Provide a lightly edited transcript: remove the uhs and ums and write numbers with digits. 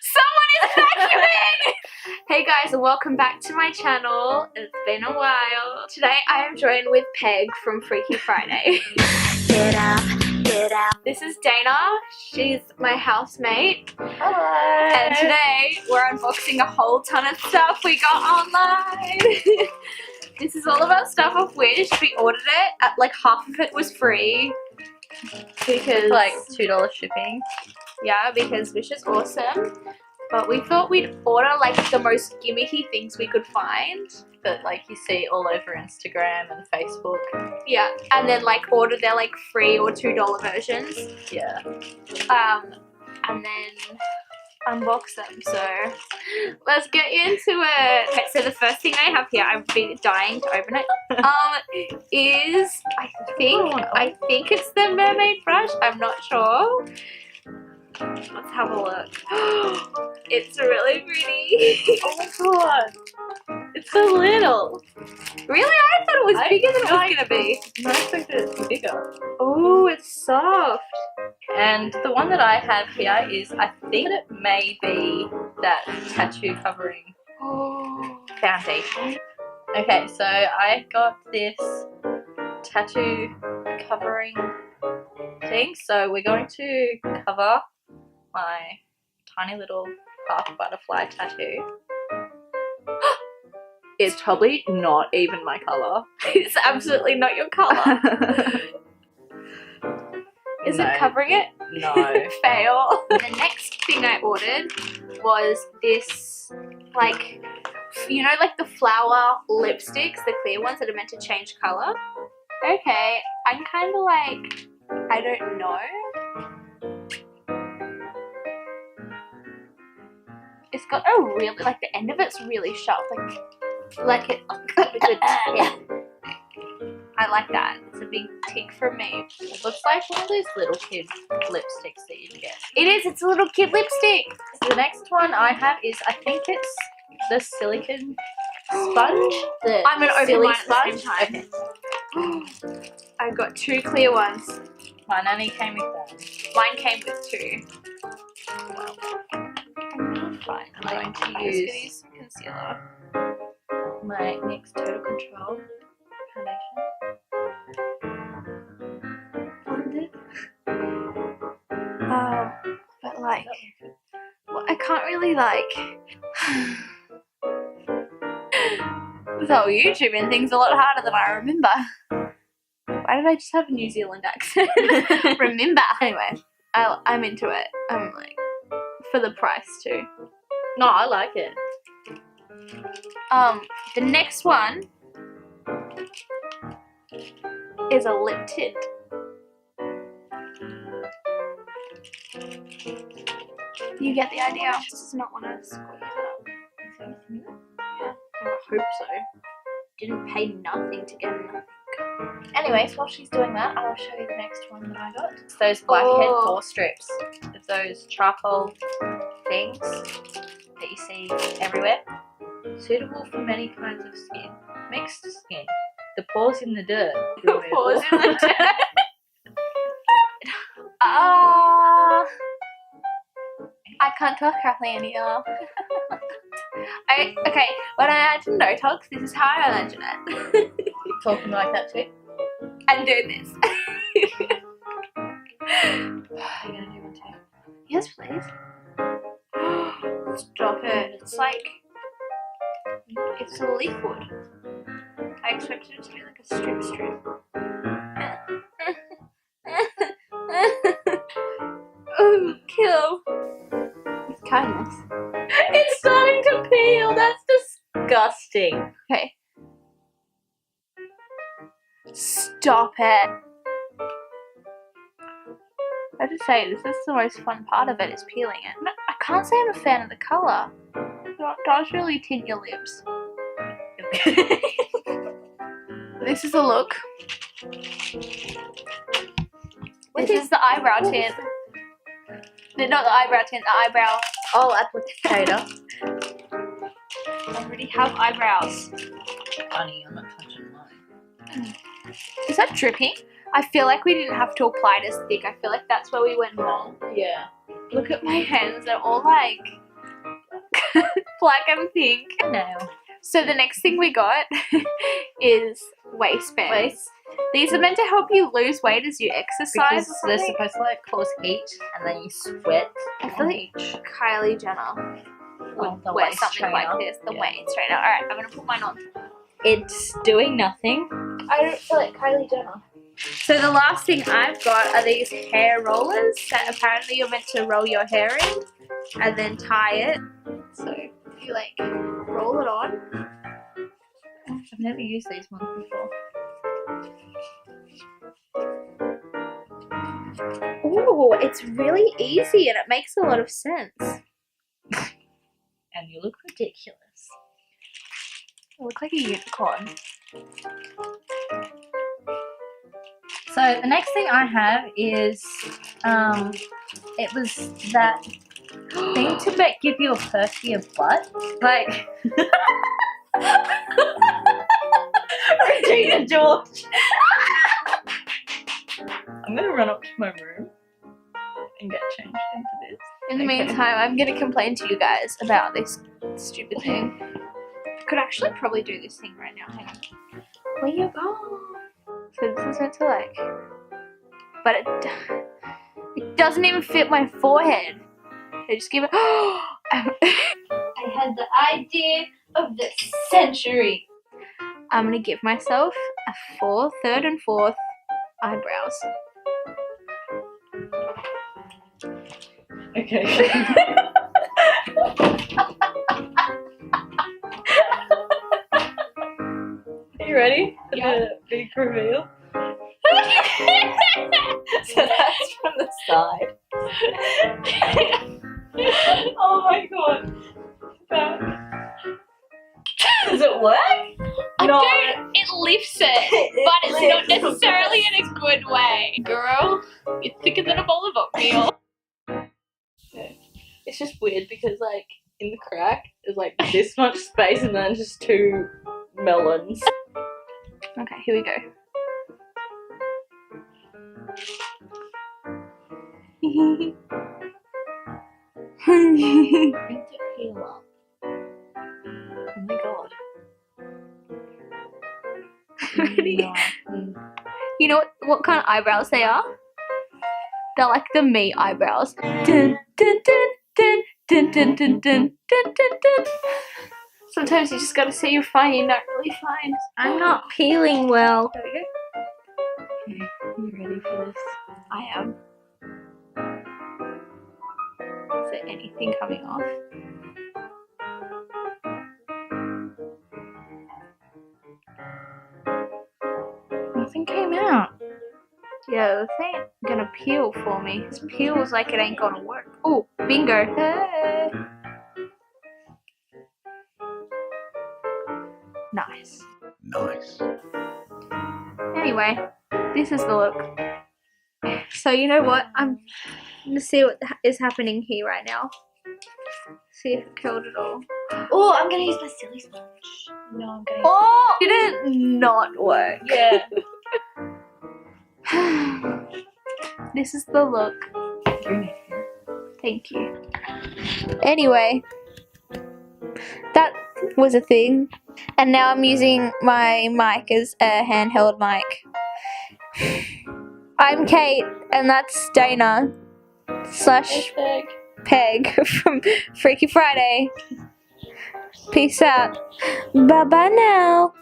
Someone is vacuuming! Hey guys, and welcome back to my channel. It's been a while. Today I am joined with Peg from Freaky Friday. Get up, get up. This is Dana. She's my housemate. Hello. And today we're unboxing a whole ton of stuff we got online. This is all of our stuff off Wish. We ordered it. Like half of it was free. Because like $2 shipping. Yeah, because Wish is awesome. But we thought we'd order like the most gimmicky things we could find. But like you see all over Instagram and Facebook. Yeah, and then like order their like free or $2 versions. Yeah. And then unbox them. So let's get into it. Okay, so the first thing I have here, I've been dying to open it. Is I think it's the mermaid brush. I'm not sure. Let's have a look. It's really pretty. Oh my god. It's so little. Really? I thought it was bigger than it was going to be. I expected it to be bigger. Oh, it's soft. And the one that I have here is, I think it may be that tattoo covering foundation. Okay, so I got this tattoo covering thing. So we're going to cover my tiny little half butterfly tattoo. It's probably not even my colour. It's absolutely not your colour. Is it covering it? No. Fail. The next thing I ordered was this, like, you know, like the flower lipsticks, the clear ones that are meant to change colour? Okay, I'm kind of like, I don't know. It's got a really, like the end of it's really sharp, like it got a good tip. I like that. It's a big tick from me. It looks like one of those little kid lipsticks that you get. It is. It's a little kid lipstick. So the next one I have is, I think it's the silicone sponge. I'm going to open mine at the same time. Okay. I've got two clear ones. My nanny came with one. Mine came with two. Well, Fine. I'm going to use concealer. my NYX Total Control foundation. Blended. But like, well, I can't really like. This whole YouTubing thing's a lot harder than I remember. Why did I just have a New Zealand accent? Remember. Anyway, I'm into it. I'm like, for the price too. No, I like it. The next one is a lip tint. You get the idea. This is not one of those squeeze up. Yeah, I hope so. Didn't pay nothing to get nothing. Anyways, while she's doing that, I'll show you the next one that I got. It's those blackhead pore strips. It's those charcoal things that you see everywhere. Suitable for many kinds of skin. Mixed skin. The pores in the dirt. The pores in the dirt. I can't talk correctly anymore. Okay, when I imagine Botox, this is how I imagine it. Talking like that too? And doing this. You're gonna do one too? Yes, please. Stop it. It's like, it's a liquid. I expected it to be like a strip. Oh, kill. With kindness. It's starting to peel. That's disgusting. Okay. Stop it. I have to say, this is the most fun part of it, is peeling it. No, I can't say I'm a fan of the colour. It does really tint your lips. This is a look. This is the eyebrow tint. No, not the eyebrow tint, the eyebrow. Oh, applicator. I already have eyebrows. Funny, I'm not touching mine. Is that dripping? I feel like we didn't have to apply it as thick. I feel like that's where we went wrong. Yeah. Look at my hands. They're all like black and pink. No. So the next thing we got is waistbands. These are meant to help you lose weight as you exercise. Because they're supposed to like cause heat and then you sweat. I feel like Kylie Jenner would the wear waist something like trainer. this, the waist trainer. Alright, I'm gonna put mine on. It's doing nothing. I don't feel like Kylie Jenner. So the last thing I've got are these hair rollers that apparently you're meant to roll your hair in and then tie it. So you like roll it on. I've never used these ones before. Ooh, it's really easy and it makes a lot of sense. And you look ridiculous. I look like a unicorn. So the next thing I have is, it was that thing to give you a perkier butt. Like, Regina George. I'm gonna run up to my room and get changed into this. In the meantime, I'm gonna complain to you guys about this stupid thing. I could actually probably do this thing right now. Hang on. Where you go? So this is meant to like, but it doesn't even fit my forehead. I just give it. I had the idea of the century. I'm gonna give myself a third and fourth eyebrows. Okay. Are you ready for the big reveal? So that's from the side. Oh my god. Does it work? It lifts it, but it's not necessarily in a good way. Girl, you're thicker than a bowl of oatmeal. It's just weird because like in the crack there's like this much space and then just 2 melons. Okay, here we go. Need to peel up. Oh my god. Ready? You know what kind of eyebrows they are? They're like the me eyebrows. Dun, dun, dun, dun, dun, dun, dun, dun, dun, dun, dun. Sometimes you just gotta say you're fine, you're not really fine. I'm not peeling well. There we go. Okay, you ready for this? I am. Is there anything coming off? Nothing came out. Yeah, the thing ain't gonna peel for me. This peels like it ain't gonna work. Oh, bingo. Hey. Nice. Nice. Anyway, this is the look. So you know what? I'm gonna see what is happening here right now. See if it curled at all. Oh, I'm gonna use my silly sponge. No, I'm gonna. Oh! Did it not work? Yeah. This is the look. Thank you. Anyway, that was a thing. And now I'm using my mic as a handheld mic. I'm Kate, and that's Dayna / Peg from Freaky Friday. Peace out. Bye bye now.